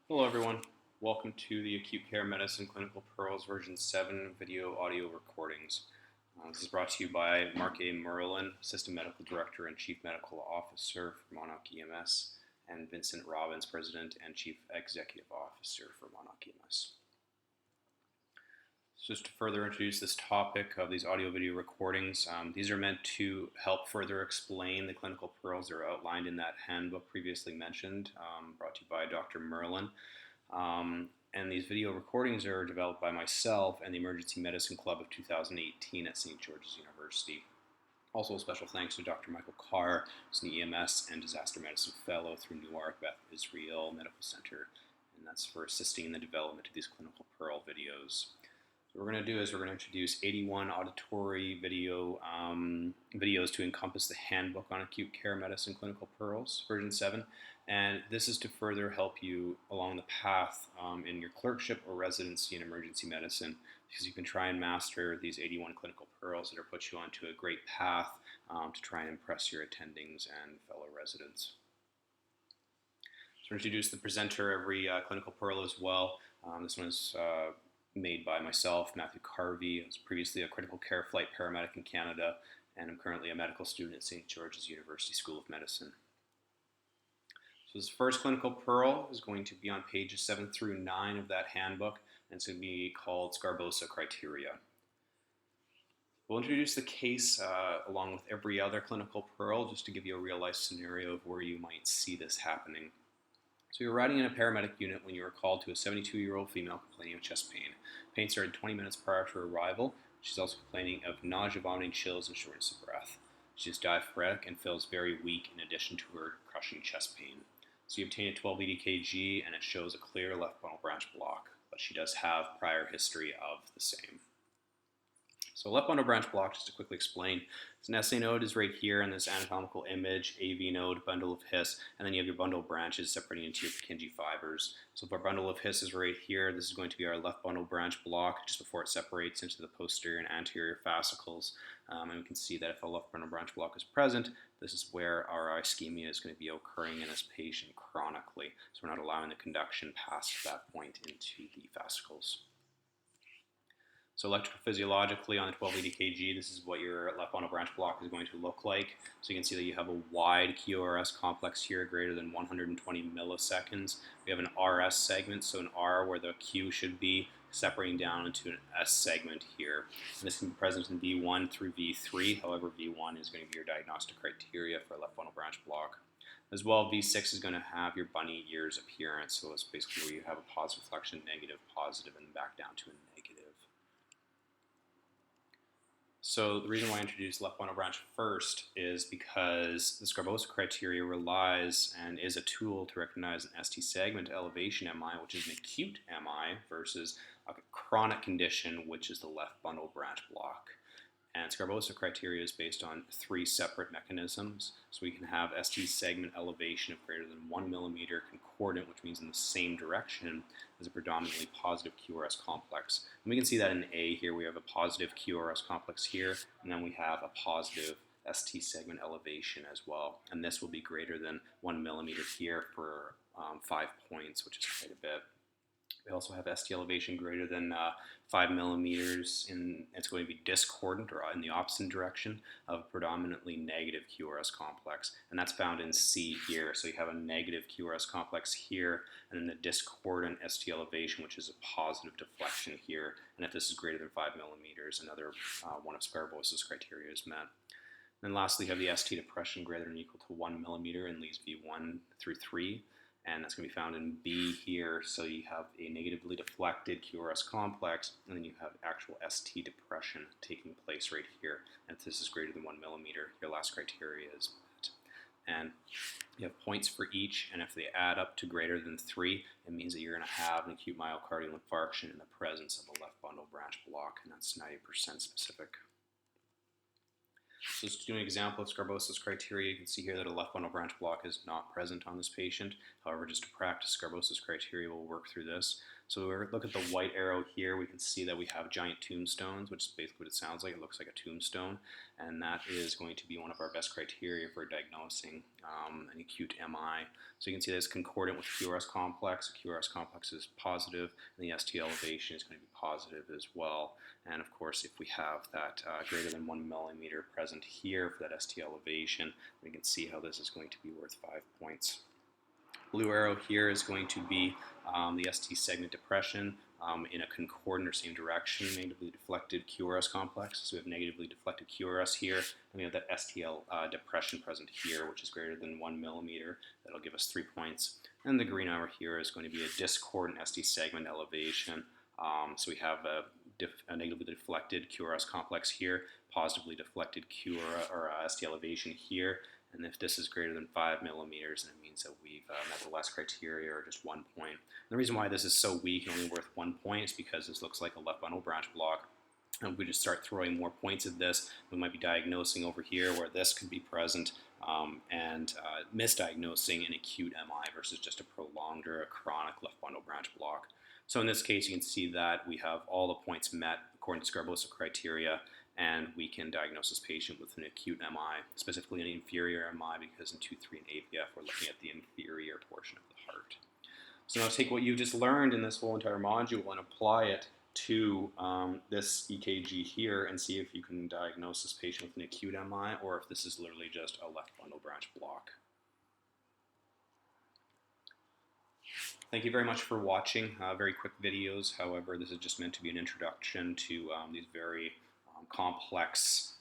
Hello everyone, welcome to the Acute Care Medicine Clinical Pearls version 7 video audio recordings. This is brought to you by Mark A. Merlin, Assistant Medical Director and Chief Medical Officer for Monarch EMS, and Vincent Robbins, President and Chief Executive Officer for Monarch EMS. So just to further introduce this topic of these audio video recordings, these are meant to help further explain the clinical pearls that are outlined in that handbook previously mentioned, brought to you by Dr. Merlin. And these video recordings are developed by myself and the Emergency Medicine Club of 2018 at St. George's University. Also, a special thanks to Dr. Michael Carr, who's an EMS and Disaster Medicine Fellow through Newark Beth Israel Medical Center, and that's for assisting in the development of these clinical pearl videos. So what we're going to do is we're going to introduce 81 auditory videos to encompass the handbook on acute care medicine clinical pearls, version 7. And this is to further help you along the path in your clerkship or residency in emergency medicine, because you can try and master these 81 clinical pearls that are put you onto a great path to try and impress your attendings and fellow residents. So introduce the presenter every clinical pearl as well. This one is made by myself, Matthew Carvey. I was previously a critical care flight paramedic in Canada, and I'm currently a medical student at St. George's University School of Medicine. So this first clinical pearl is going to be on pages 7 through 9 of that handbook, and it's going to be called Sgarbossa Criteria. We'll introduce the case along with every other clinical pearl just to give you a real-life scenario of where you might see this happening. So you're riding in a paramedic unit when you were called to a 72-year-old female complaining of chest pain. Pain started 20 minutes prior to her arrival. She's also complaining of nausea, vomiting, chills, and shortness of breath. She's diaphoretic and feels very weak in addition to her crushing chest pain. So you obtain a 12 EKG and it shows a clear left bundle branch block, but she does have prior history of the same. So left bundle branch block, just to quickly explain, is an SA node is right here in this anatomical image, AV node, bundle of His, and then you have your bundle branches separating into your Purkinje fibers. So if our bundle of His is right here, this is going to be our left bundle branch block just before it separates into the posterior and anterior fascicles. And we can see that if a left bundle branch block is present, this is where our ischemia is going to be occurring in this patient chronically. So we're not allowing the conduction past that point into the fascicles. So electrophysiologically on the 12 EKG, this is what your left bundle branch block is going to look like. So you can see that you have a wide QRS complex here, greater than 120 milliseconds. We have an RS segment, so an R where the Q should be, separating down into an S segment here. And this can be present in V1 through V3. However, V1 is going to be your diagnostic criteria for left bundle branch block. As well, V6 is going to have your bunny ears appearance. So it's basically where you have a positive flexion, negative, positive, and then back down to a negative. So the reason why I introduced left bundle branch first is because the Sgarbossa criteria relies and is a tool to recognize an ST segment elevation MI, which is an acute MI, versus a chronic condition, which is the left bundle branch block. And Sgarbossa criteria is based on 3 separate mechanisms. So we can have ST segment elevation of greater than 1 millimeter concordant, which means in the same direction as a predominantly positive QRS complex. And we can see that in A here, we have a positive QRS complex here, and then we have a positive ST segment elevation as well. And this will be greater than 1 millimeter here for 5 points, which is quite a bit. We also have ST elevation greater than 5 millimeters, and it's going to be discordant or in the opposite direction of predominantly negative QRS complex, and that's found in C here. So you have a negative QRS complex here, and then the discordant ST elevation, which is a positive deflection here. And if this is greater than 5 millimeters, another one of Sgarbossa's criteria is met. And then lastly, you have the ST depression greater than or equal to 1 millimeter in leads V1 through 3. And that's going to be found in B here. So you have a negatively deflected QRS complex, and then you have actual ST depression taking place right here. And if this is greater than 1 millimeter, your last criteria is met. And you have points for each, and if they add up to greater than 3, it means that you're going to have an acute myocardial infarction in the presence of a left bundle branch block, and that's 90% specific. So just doing an example of Sgarbossa's criteria, you can see here that a left bundle branch block is not present on this patient. However, just to practice Sgarbossa's criteria, we'll work through this. So we look at the white arrow here, we can see that we have giant tombstones, which is basically what it sounds like. It looks like a tombstone, and that is going to be one of our best criteria for diagnosing an acute MI. So you can see that it's concordant with QRS complex. The QRS complex is positive, and the ST elevation is going to be positive as well. And of course, if we have that greater than 1 millimeter present here for that ST elevation, we can see how this is going to be worth 5 points. Blue arrow here is going to be the ST segment depression in a concordant or same direction, negatively deflected QRS complex. So we have negatively deflected QRS here, and we have that STL depression present here, which is greater than 1 millimeter. That'll give us 3 points. And the green arrow here is going to be a discordant ST segment elevation. So we have a negatively deflected QRS complex here, positively deflected ST elevation here. And if this is greater than 5 millimeters, then it means that we've met the last criteria, or just 1 point. And the reason why this is so weak and only worth 1 point is because this looks like a left bundle branch block. And if we just start throwing more points at this, we might be diagnosing over here where this could be present and misdiagnosing an acute MI versus just a prolonged or a chronic left bundle branch block. So in this case, you can see that we have all the points met according to Sgarbossa criteria, and we can diagnose this patient with an acute MI, specifically an inferior MI, because in 2, 3, and AVF, we're looking at the inferior portion of the heart. So now take what you just learned in this whole entire module and apply it to this EKG here and see if you can diagnose this patient with an acute MI, or if this is literally just a left bundle branch block. Thank you very much for watching. Very quick videos. However, this is just meant to be an introduction to these very complex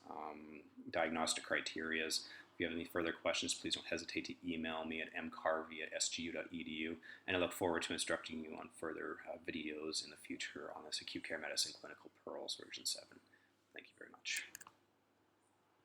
diagnostic criterias. If you have any further questions, please don't hesitate to email me at mcarvey@sgu.edu, and I look forward to instructing you on further videos in the future on this acute care medicine clinical pearls version 7. Thank you very much.